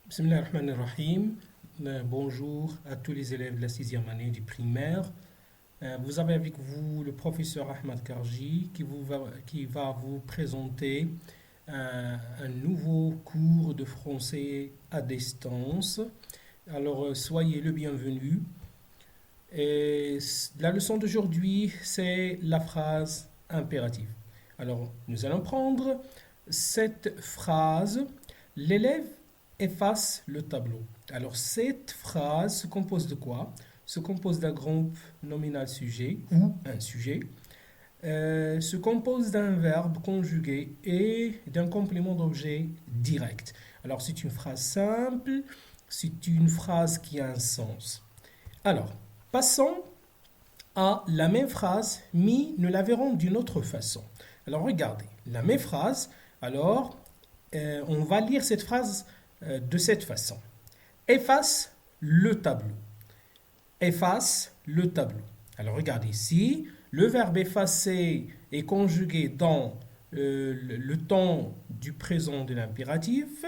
Bismillah ar-Rahman ar-Rahim. Bonjour à tous les élèves de la sixième année du primaire. Vous avez avec vous le professeur Ahmad Karji qui va vous présenter un nouveau cours de français à distance. Alors, soyez le bienvenu. Et la leçon d'aujourd'hui, c'est la phrase impérative. Alors, nous allons prendre cette phrase. L'élève efface le tableau. Alors, cette phrase se compose de quoi? Se compose d'un groupe nominal sujet ou un sujet. Se compose d'un verbe conjugué et d'un complément d'objet direct. Alors, c'est une phrase simple, c'est une phrase qui a un sens. Alors, passons à la même phrase, mais nous la verrons d'une autre façon. Alors, regardez, la même phrase, alors, on va lire cette phrase de cette façon. Efface le tableau. Efface le tableau. Alors regardez ici, le verbe effacer est conjugué dans le temps du présent de l'impératif.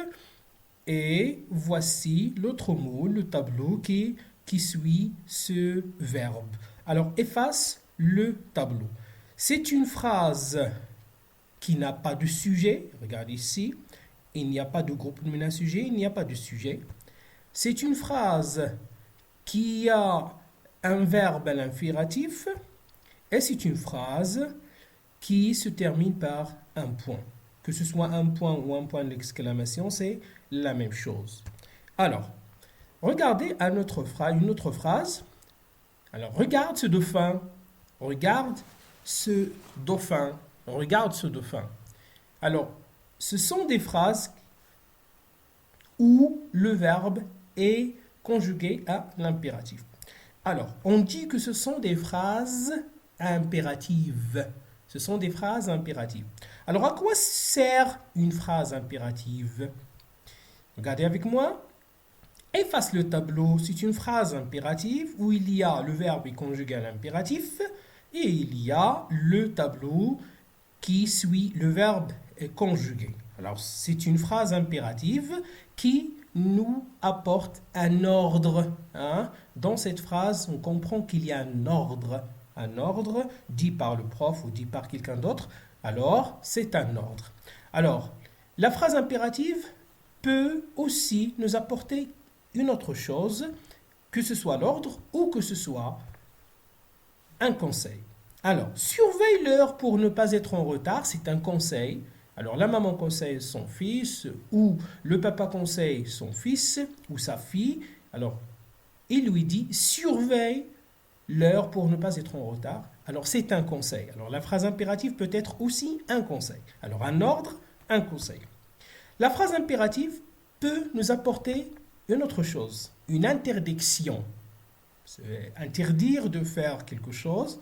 Et voici l'autre mot, le tableau, qui suit ce verbe. Alors efface le tableau. C'est une phrase qui n'a pas de sujet. Regardez ici. Il n'y a pas de groupe nominal sujet, il n'y a pas de sujet. C'est une phrase qui a un verbe à l'infinitif et c'est une phrase qui se termine par un point. Que ce soit un point ou un point d'exclamation, c'est la même chose. Alors, regardez une autre phrase. Alors, regarde ce dauphin. Regarde ce dauphin. Regarde ce dauphin. Alors, ce sont des phrases où le verbe est conjugué à l'impératif. Alors, on dit que ce sont des phrases impératives. Ce sont des phrases impératives. Alors, à quoi sert une phrase impérative? Regardez avec moi. Efface le tableau, c'est une phrase impérative où il y a le verbe est conjugué à l'impératif et il y a le tableau qui suit le verbe conjugué. Alors, c'est une phrase impérative qui nous apporte un ordre. Dans cette phrase, on comprend qu'il y a un ordre dit par le prof ou dit par quelqu'un d'autre. Alors, c'est un ordre. Alors, la phrase impérative peut aussi nous apporter une autre chose, que ce soit l'ordre ou que ce soit un conseil. Alors, surveille l'heure pour ne pas être en retard, c'est un conseil. Alors, la maman conseille son fils ou le papa conseille son fils ou sa fille. Alors, il lui dit surveille l'heure pour ne pas être en retard. Alors, c'est un conseil. Alors, la phrase impérative peut être aussi un conseil. Alors, un ordre, un conseil. La phrase impérative peut nous apporter une autre chose, une interdiction. C'est interdire de faire quelque chose.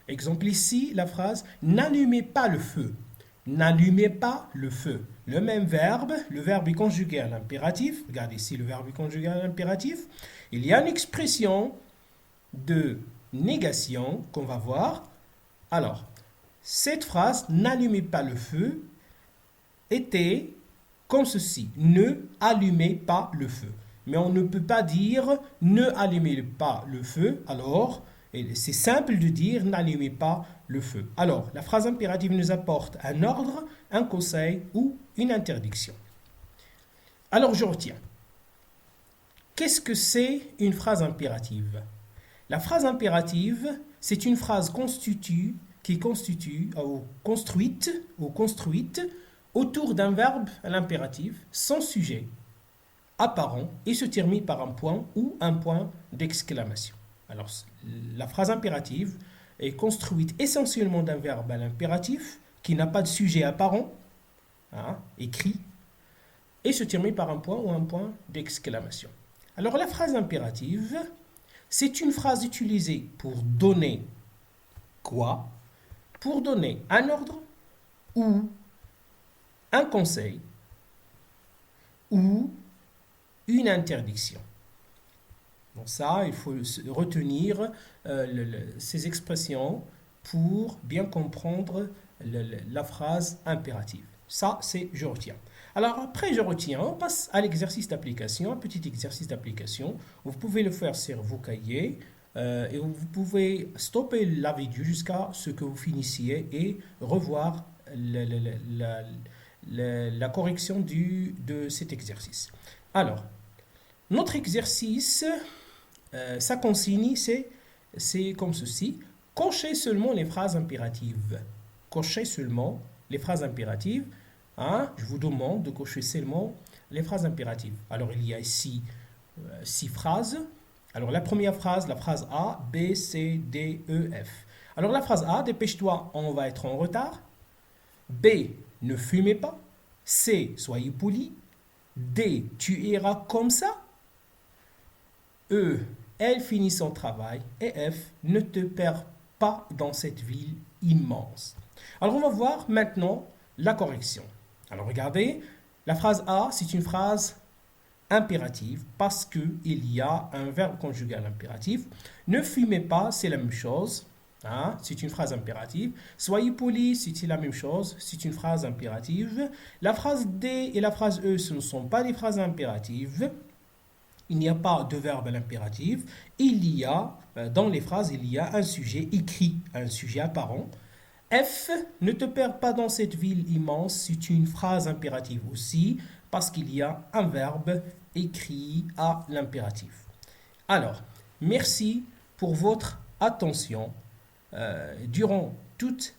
Exemple ici, la phrase n'allumez pas le feu. N'allumez pas le feu. Le même verbe, le verbe est conjugué à l'impératif. Regardez ici, le verbe est conjugué à l'impératif. Il y a une expression de négation qu'on va voir. Alors, cette phrase n'allumez pas le feu était comme ceci. Ne allumez pas le feu. Mais on ne peut pas dire ne allumez pas le feu. Alors, c'est simple de dire n'allumez pas le feu. Alors, la phrase impérative nous apporte un ordre, un conseil ou une interdiction. Alors, je retiens. Qu'est-ce que c'est une phrase impérative? La phrase impérative, c'est une phrase construite autour d'un verbe à l'impératif sans sujet apparent et se termine par un point ou un point d'exclamation. Alors, la phrase impérative est construite essentiellement d'un verbe à l'impératif qui n'a pas de sujet apparent, écrit, et se termine par un point ou un point d'exclamation. Alors, la phrase impérative, c'est une phrase utilisée pour donner quoi? Pour donner un ordre ou un conseil ou une interdiction. Donc ça, il faut retenir ces expressions pour bien comprendre la phrase impérative. Ça, c'est je retiens. Alors après, je retiens, on passe à l'exercice d'application, un petit exercice d'application. Vous pouvez le faire sur vos cahiers et vous pouvez stopper la vidéo jusqu'à ce que vous finissiez et revoir la correction de cet exercice. Alors, notre exercice, sa consigne, c'est comme ceci. Cochez seulement les phrases impératives. Cochez seulement les phrases impératives. Hein? Je vous demande de cocher seulement les phrases impératives. Alors, il y a ici 6 phrases. Alors, la première phrase, la phrase A, B, C, D, E, F. Alors, la phrase A, dépêche-toi, on va être en retard. B, ne fumez pas. C, soyez poli. D, tu iras comme ça. E, elle finit son travail. Et F, ne te perds pas dans cette ville immense. Alors, on va voir maintenant la correction. Alors, regardez, la phrase A, c'est une phrase impérative parce qu'il y a un verbe conjugal impératif. Ne fumez pas, c'est la même chose. Hein, c'est une phrase impérative. Soyez poli, c'est la même chose. C'est une phrase impérative. La phrase D et la phrase E, ce ne sont pas des phrases impératives. Il n'y a pas de verbe à l'impératif. Il y a, dans les phrases, il y a un sujet écrit, un sujet apparent. F, ne te perds pas dans cette ville immense, c'est une phrase impérative aussi, parce qu'il y a un verbe écrit à l'impératif. Alors, merci pour votre attention durant toute